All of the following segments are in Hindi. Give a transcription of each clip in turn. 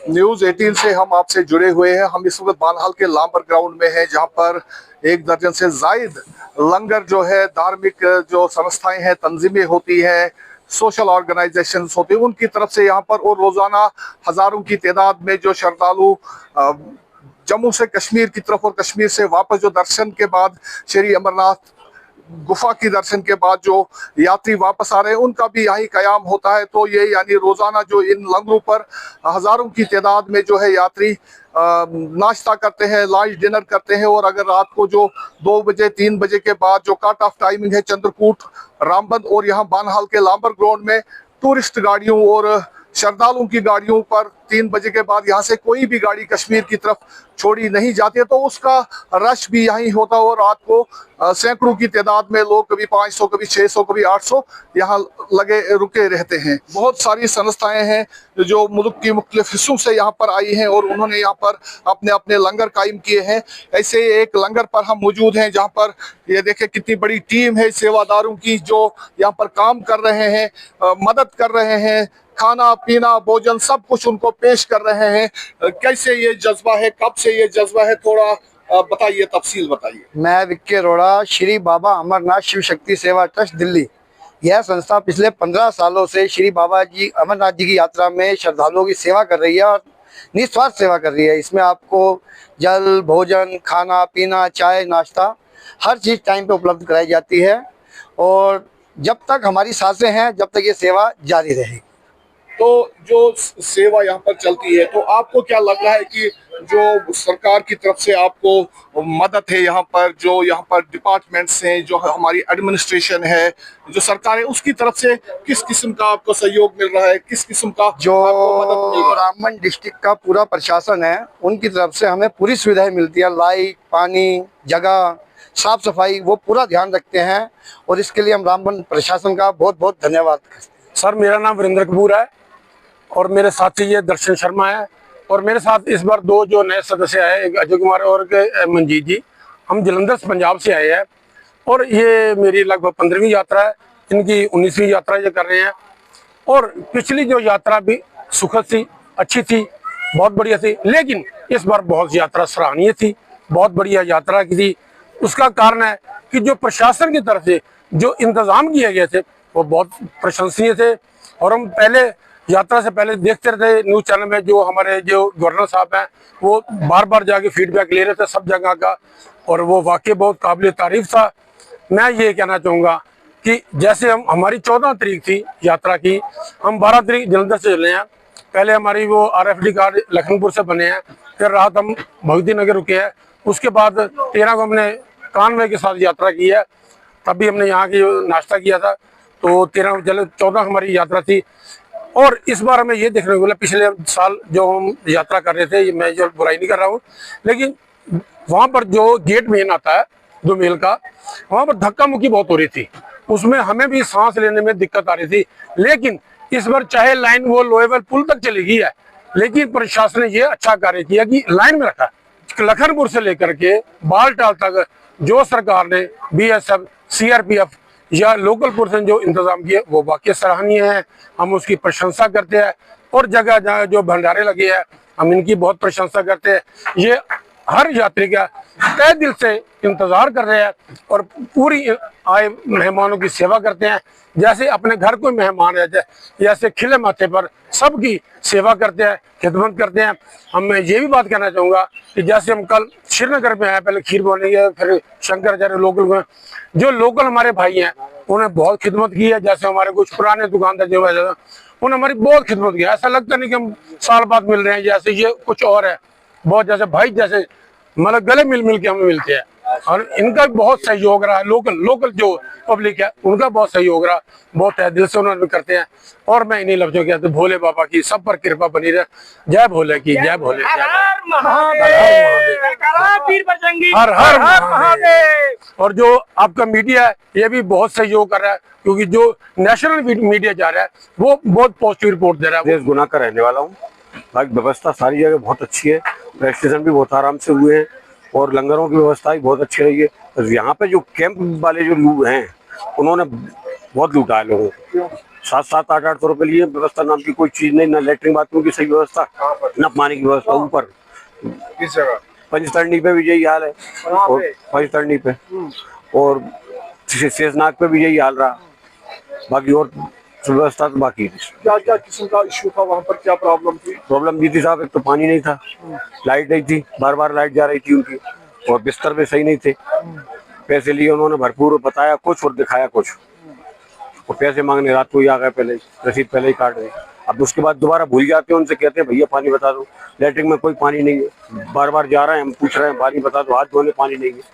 न्यूज 18 से हम आपसे जुड़े हुए हैं। हम इस वक्त बानहाल के लांबर ग्राउंड में हैं, जहां पर 1 दर्जन से जायद लंगर जो है, धार्मिक जो संस्थाएं हैं, तंजीमें होती हैं, सोशल ऑर्गेनाइजेशंस होती हैं, उनकी तरफ से यहाँ पर, और रोजाना हजारों की तादाद में जो श्रद्धालु जम्मू से कश्मीर की तरफ और कश्मीर से वापस जो दर्शन के बाद श्री अमरनाथ गुफा की दर्शन के बाद जो यात्री वापस आ रहे हैं, उनका भी यही कयाम होता है। तो ये यानी रोजाना जो इन लंगरों पर हजारों की तादाद में जो है यात्री नाश्ता करते हैं, लंच डिनर करते हैं। और अगर रात को जो 2 बजे 3 बजे के बाद जो कट ऑफ टाइमिंग है चंद्रकूट, रामबंद और यहाँ बानहाल के लांबर ग्राउंड में टूरिस्ट गाड़ियों और श्रद्धालुओं की गाड़ियों पर 3 बजे के बाद यहाँ से कोई भी गाड़ी कश्मीर की तरफ छोड़ी नहीं जाती है, तो उसका रश भी यहीं होता है। और रात को सैकड़ों की तादाद में लोग, कभी 500, कभी 600, कभी 800 यहाँ लगे रुके रहते हैं। बहुत सारी संस्थाएं हैं जो मुल्क की मुख्तलिफ हिस्सों से यहाँ पर आई हैं और उन्होंने यहाँ पर अपने अपने लंगर कायम किए हैं। ऐसे एक लंगर पर हम मौजूद हैं, जहाँ पर ये देखें कितनी बड़ी टीम है सेवादारों की जो यहाँ पर काम कर रहे हैं, मदद कर रहे हैं, खाना पीना भोजन सब कुछ उनको पेश कर रहे हैं। कैसे ये जज्बा है, कब से ये जज्बा है, थोड़ा बताइए, तफसील बताइए। मैं विक्की अरोड़ा, श्री बाबा अमरनाथ शिव शक्ति सेवा ट्रस्ट दिल्ली। यह संस्था पिछले 15 सालों से श्री बाबा जी अमरनाथ जी की यात्रा में श्रद्धालुओं की सेवा कर रही है और निस्वार्थ सेवा कर रही है। इसमें आपको जल, भोजन, खाना पीना, चाय, नाश्ता हर चीज़ टाइम पे उपलब्ध कराई जाती है और जब तक हमारी सांसें हैं जब तक ये सेवा जारी रहेगी। तो जो सेवा यहाँ पर चलती है, तो आपको क्या लग रहा है कि जो सरकार की तरफ से आपको मदद है, यहाँ पर डिपार्टमेंट्स हैं, जो हमारी एडमिनिस्ट्रेशन है, जो सरकार है, उसकी तरफ से किस किस्म का आपको सहयोग मिल रहा है, किस किस्म का जो मदद मिल रहा है? रामबन डिस्ट्रिक्ट का पूरा प्रशासन है, उनकी तरफ से हमें पूरी सुविधाएं मिलती है। लाइट, पानी, जगह, साफ सफाई, वो पूरा ध्यान रखते हैं और इसके लिए हम रामबन प्रशासन का बहुत बहुत धन्यवाद करते हैं। सर, मेरा नाम वीरेंद्र कपूर है और मेरे साथी ये दर्शन शर्मा है और मेरे साथ इस बार 2 जो नए सदस्य आए, एक अजय कुमार और एक मंजीत जी। हम जलंधर पंजाब से आए हैं और ये मेरी लगभग 15वीं यात्रा है, इनकी 19वीं यात्रा ये कर रहे हैं। और पिछली जो यात्रा भी सुखद थी, अच्छी थी, बहुत बढ़िया थी, लेकिन इस बार बहुत यात्रा सराहनीय थी, बहुत बढ़िया यात्रा की थी। उसका कारण है कि जो प्रशासन की तरफ से जो इंतजाम किए गए थे वो बहुत प्रशंसनीय थे। और हम पहले यात्रा से पहले देखते रहते न्यूज़ चैनल में, जो हमारे जो गवर्नर साहब हैं वो बार बार जाके फीडबैक ले रहे थे सब जगह का, और वो वाकई बहुत काबिल तारीफ था। मैं ये कहना चाहूँगा कि जैसे हमारी 14 तारीख थी यात्रा की, हम 12 तारीख जलंधर से चले हैं। पहले हमारी वो RFD कार्ड लखनपुर से बने हैं, फिर रात हम भगवती नगर रुके हैं, उसके बाद 13 को हमने कानवे के साथ यात्रा की है, तब भी हमने यहाँ की नाश्ता किया था। तो 14 हमारी यात्रा थी। और इस बार हमें ये देखने को मिला, पिछले साल जो हम यात्रा कर रहे थे, मैं जो बुराई नहीं कर रहा हूँ, लेकिन वहाँ पर जो गेट मेन आता है 2 मील का, वहाँ पर धक्का मुक्की बहुत हो रही थी, उसमें हमें भी सांस लेने में दिक्कत आ रही थी। लेकिन इस बार चाहे लाइन वो लोहेवल पुल तक चली गई है, लेकिन प्रशासन ने ये अच्छा कार्य किया कि लाइन में रखा। लखनपुर से लेकर के बालटाल तक जो सरकार ने BSF, CRPF या लोकल पर्सन जो इंतजाम किए वो वाकई सराहनीय है, हम उसकी प्रशंसा करते हैं। और जगह जगह जो भंडारे लगे हैं, हम इनकी बहुत प्रशंसा करते हैं। ये हर यात्री का तहे दिल से इंतजार कर रहे हैं और पूरी आए मेहमानों की सेवा करते हैं, जैसे अपने घर कोई मेहमान है, जैसे खिले माथे पर सबकी सेवा करते हैं, खिदमत करते हैं। हम मैं ये भी बात कहना चाहूँगा कि जैसे हम कल श्रीनगर में आए, पहले खीर बनेंगे, फिर शंकराचार्य लोकल में, जो लोकल हमारे भाई हैं उन्हें बहुत खिदमत की है। जैसे हमारे कुछ पुराने दुकानदार जो है उन्होंने हमारी बहुत खिदमत की है। ऐसा लगता नहीं कि हम साल बाद मिल रहे हैं, जैसे ये कुछ और है, बहुत जैसे भाई जैसे मतलब गले मिल के हमें मिलते हैं। और इनका बहुत सहयोग रहा है, लोकल जो पब्लिक है उनका बहुत सहयोग रहा, बहुत तहे दिल से उन्होंने करते हैं। और मैं इन्हीं लफ्जों कहते भोले बाबा की सब पर कृपा बनी रहे। जय भोले की, जय भोले, हर हर महादेव। और जो आपका मीडिया है ये भी बहुत सहयोग कर रहा है, क्योंकि जो नेशनल मीडिया जा रहा है वो बहुत पॉजिटिव रिपोर्ट दे रहा है। देश गुना का रहने वाला हूँ, व्यवस्था सारी जगह बहुत अच्छी है, रजिस्ट्रेशन भी बहुत आराम से हुए हैं और लंगरों की व्यवस्था भी बहुत अच्छी रही है। तो यहाँ पे जो कैंप वाले जो लोग हैं उन्होंने बहुत लूटा है लोगों को, 700 800 रुपए लिए। व्यवस्था नाम की कोई चीज नहीं, ना लेटरिन बाथरूम की सही व्यवस्था, ना पानी की व्यवस्था। ऊपर किस जगह? पंचतरणी पे भी यही हाल है, और पंचतरणी पे और शेषनाग पे भी यही हाल रहा। बाकी और व्यवस्था तो बाकी थी। क्या क्या किस्म का इशू था वहाँ पर, क्या प्रॉब्लम थी? प्रॉब्लम ये थी साहब, एक तो पानी नहीं था, लाइट नहीं थी, बार बार लाइट जा रही थी उनकी, और बिस्तर भी सही नहीं थे। पैसे लिए उन्होंने भरपूर, बताया कुछ और दिखाया कुछ, और पैसे मांगने रात को ही आ गए, पहले रसीद पहले ही काट गए। अब उसके बाद दोबारा भूल जाते हैं, उनसे कहते हैं भैया पानी बता दो, लेटरिन में कोई पानी नहीं है। बार बार जा रहे हैं, हम पूछ रहे हैं पानी बता दो, हाथ धोने पानी नहीं है।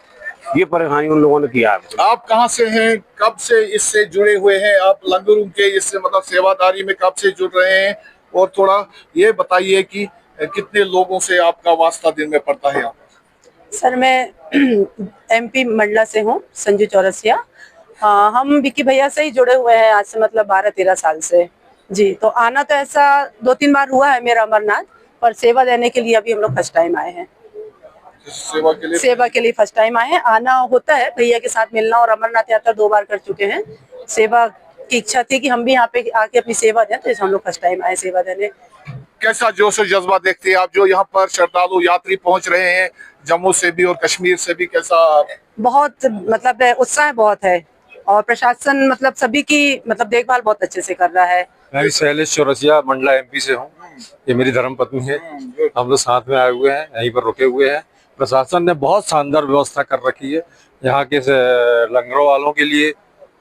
ये परेशानी उन लोगों ने किया है। आप कहाँ से हैं, कब से इससे जुड़े हुए हैं? आप लंगरों के इससे मतलब सेवादारी में कब से जुड़ रहे हैं? और थोड़ा ये बताइए कि कितने लोगों से आपका वास्ता दिन में पड़ता है यहाँ पर? सर मैं एमपी मंडला से हूँ, संजू चौरसिया। हाँ, हम विक्की भैया से ही जुड़े हुए हैं आज से मतलब 12-13 साल से जी। तो आना तो ऐसा 2-3 बार हुआ है मेरा अमरनाथ, पर सेवा देने के लिए अभी हम लोग फर्स्ट टाइम आए हैं। सेवा के लिए फर्स्ट टाइम आए हैं। आना होता है भैया के साथ मिलना, और अमरनाथ यात्रा 2 बार कर चुके हैं। सेवा की इच्छा थी कि हम भी यहाँ पे आके अपनी सेवा दें, तो हम लोग फर्स्ट टाइम आए सेवा देने। कैसा जोश और जज्बा देखते हैं आप जो यहाँ पर श्रद्धालु यात्री पहुंच रहे हैं जम्मू से भी और कश्मीर से भी? कैसा? बहुत मतलब उत्साह बहुत है, और प्रशासन मतलब सभी की मतलब देखभाल बहुत अच्छे से कर रहा है। मैं भी शैलेश चौरसिया मंडला एमपी से हूँ। ये मेरी धर्मपत्नी है। हम लोग साथ में आए हुए हैं, यहीं पर रुके हुए हैं। प्रशासन ने बहुत शानदार व्यवस्था कर रखी है यहाँ के लंगरों वालों के लिए,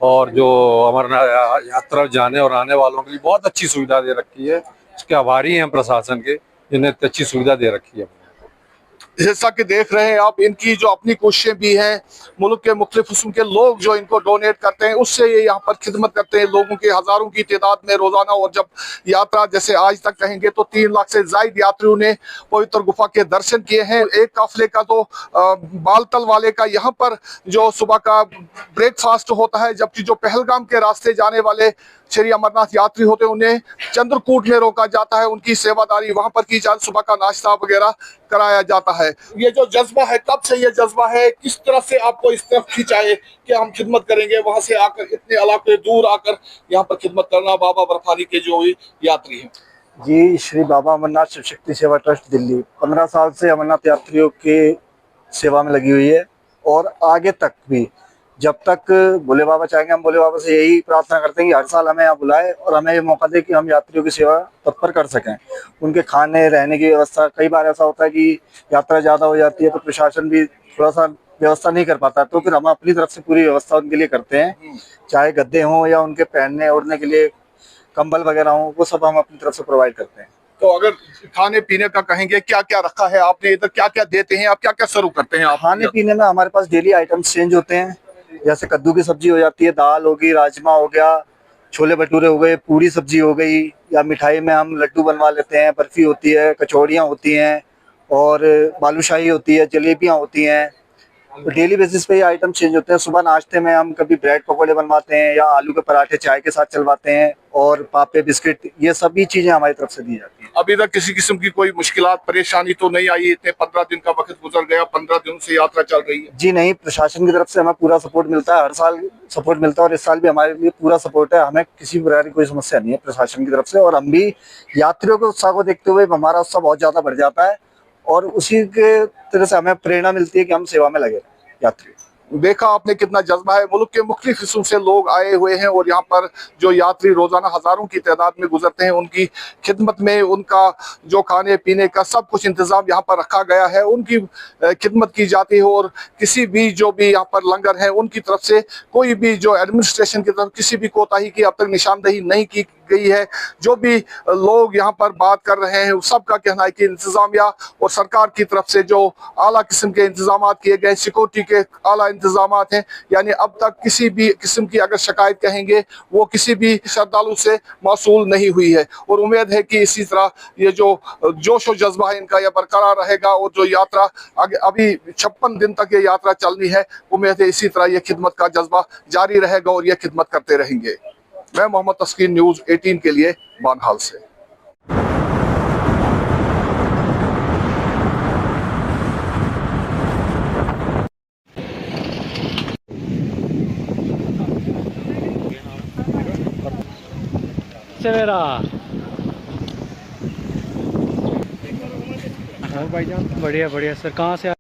और जो अमरनाथ यात्रा जाने और आने वालों के लिए बहुत अच्छी सुविधा दे रखी है। इसके आभारी हैं प्रशासन के, इन्हें अच्छी सुविधा दे रखी है। जैसा कि देख रहे हैं आप, इनकी जो अपनी कोशिशें भी हैं, मुल्क के मुख्तलिफ किस्म के लोग जो इनको डोनेट करते हैं, उससे ये यहाँ पर खिदमत करते हैं लोगों की हजारों की तादाद में रोजाना। और जब यात्रा जैसे आज तक कहेंगे तो 3 लाख से ज्यादा यात्रियों ने पवित्र गुफा के दर्शन किए हैं। एक काफिले का तो बालतल वाले का यहाँ पर जो सुबह का ब्रेकफास्ट होता है, जबकि जो पहलगाम के रास्ते जाने वाले श्री अमरनाथ यात्री होते हैं उन्हें चंद्रकूट में रोका जाता है। उनकी सेवादारी वहां पर की जाती, सुबह का नाश्ता वगैरह कराया जाता है। ये जो जज्बा है, कब से ये जज्बा है, किस तरह से आपको इस तरफ खिंचाए कि हम खिदमत करेंगे, वहां से आकर इतने इलाके दूर आकर यहाँ पर खिदमत करना? बाबा बर्फानी के जो यात्री हैं जी, श्री बाबा अमरनाथ शिव शक्ति सेवा ट्रस्ट दिल्ली 15 साल से अमरनाथ यात्रियों के सेवा में लगी हुई है, और आगे तक भी जब तक भोले बाबा चाहेंगे। हम भोले बाबा से यही प्रार्थना करते हैं कि हर साल हमें यहाँ बुलाए और हमें ये मौका दे कि हम यात्रियों की सेवा तत्पर कर सकें। उनके खाने रहने की व्यवस्था, कई बार ऐसा होता है कि यात्रा ज़्यादा हो जाती है तो प्रशासन भी थोड़ा सा व्यवस्था नहीं कर पाता, तो फिर हम अपनी तरफ से पूरी व्यवस्था उनके लिए करते हैं। चाहे गद्दे हों या उनके पहनने ओढ़ने के लिए कंबल वगैरह हों, वो सब हम अपनी तरफ से प्रोवाइड करते हैं। तो अगर खाने पीने का कहेंगे, क्या क्या रखा है आपने इधर, क्या क्या देते हैं आप, क्या क्या सर्व करते हैं आप? खाने पीने में हमारे पास डेली आइटम्स चेंज होते हैं। जैसे कद्दू की सब्जी हो जाती है, दाल होगी, राजमा हो गया, छोले भटूरे हो गए, पूरी सब्जी हो गई, या मिठाई में हम लड्डू बनवा लेते हैं, बर्फी होती है, कचौड़ियाँ होती हैं, और बालूशाही होती है, जलेबियाँ होती हैं। तो डेली बेसिस पे ये आइटम चेंज होते हैं। सुबह नाश्ते में हम कभी ब्रेड पकौड़े बनवाते हैं, या आलू के पराठे चाय के साथ चलवाते हैं, और पापे बिस्किट, ये सभी चीजें हमारी तरफ से दी जाती हैं। अभी तक किसी किस्म की कोई मुश्किलात परेशानी तो नहीं आई? इतने 15 दिन का वक्त गुजर गया, 15 दिनों से यात्रा चल रही है। जी नहीं, प्रशासन की तरफ से हमें पूरा सपोर्ट मिलता है, हर साल सपोर्ट मिलता है, और इस साल भी हमारे लिए पूरा सपोर्ट है। हमें किसी प्रकार की कोई समस्या नहीं है प्रशासन की तरफ से, और हम भी यात्रियों के उत्साह को देखते हुए हमारा उत्साह बहुत ज्यादा बढ़ जाता है, और उसी के तरह से हमें प्रेरणा मिलती है कि हम सेवा में लगे रहें। यात्री देखा आपने कितना जज्बा है, मुल्क के मुख्तलिफ हिस्सों से लोग आए हुए हैं, और यहाँ पर जो यात्री रोजाना हजारों की तादाद में गुजरते हैं, उनकी खिदमत में उनका जो खाने पीने का सब कुछ इंतजाम यहाँ पर रखा गया है, उनकी खिदमत की जाती है। और किसी भी जो भी यहाँ पर लंगर है, उनकी तरफ से कोई भी जो एडमिनिस्ट्रेशन की तरफ किसी भी कोताही की अब तक निशानदेही नहीं की गई है। जो भी लोग यहाँ पर बात कर रहे हैं, सबका कहना है कि इंतजामिया और सरकार की तरफ से जो आला किस्म के इंतजाम किए गए, सिक्योरिटी के आला इंतजाम हैं, यानी अब तक किसी भी किस्म की अगर शिकायत कहेंगे वो किसी भी श्रद्धालु से मौसूल नहीं हुई है। और उम्मीद है कि इसी तरह ये जो जोश और जज्बा है इनका यह बरकरार रहेगा, और जो यात्रा अभी 56 दिन तक ये यात्रा चलनी है, उम्मीद है इसी तरह ये खिदमत का जज्बा जारी रहेगा और ये खिदमत करते रहेंगे। मैं मोहम्मद तस्कीन, न्यूज़ 18 के लिए बानहाल से। सवेरा। और भाईजान बढ़िया बढ़िया सर, कहाँ से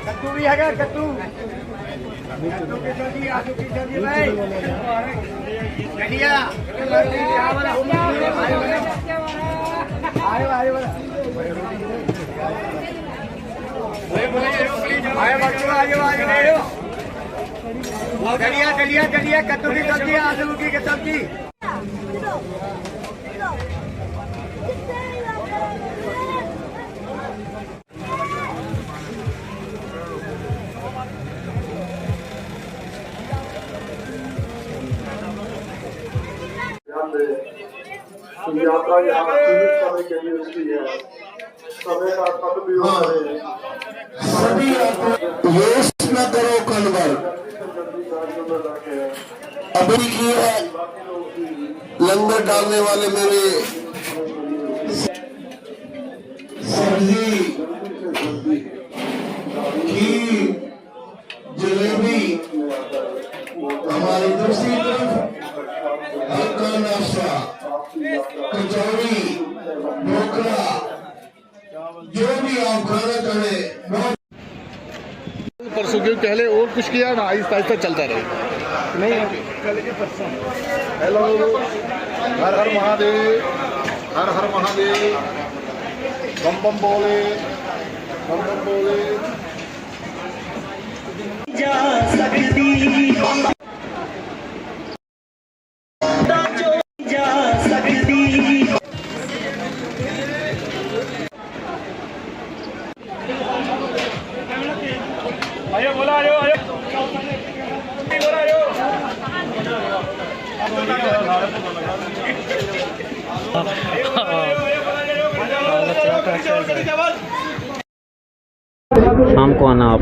कद्दू भी है कद्दू की सब्जी, आलू की सब्जी भाई बढ़िया। चलिए कद्दू की सब्जी, आलू की सब्जी। यात्रा यहाँ सीमित समय के लिए रुकी है, समय का सदुपयोग करें। सभी वेस्ट न करो कन्वर। अभी की है लंगर डालने वाले मेरे सब्जी खीर जलेबी, हमारी दूसरी तरफ हल्का नाश्ता कचौड़ी ढोकला, जो भी आप खाना चाहे। परसों के पहले और कुछ किया ना, आहिस्ता आहिस्ता चलता रहे। हेलो, हर हर महादेव, हर हर महादेव, बम बम बोले, बम बम बोले। जा सकती जा सकती आयो बोला आयो आयो बोला आयो। शाम को आना आप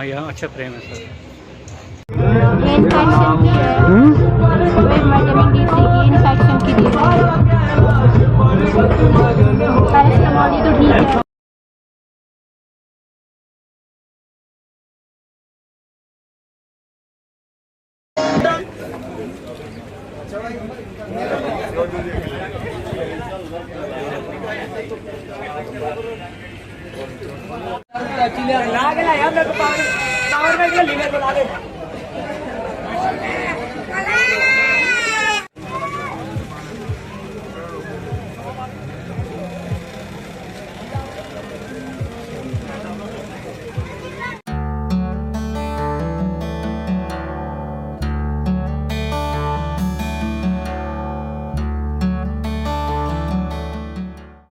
यहाँ अच्छा प्रेम है सर। विटामिन डी से की इन्फेक्शन की पैरासिटामोल तो ठीक है। लागे ला यार मेरे को पावर में लीवर को लागे।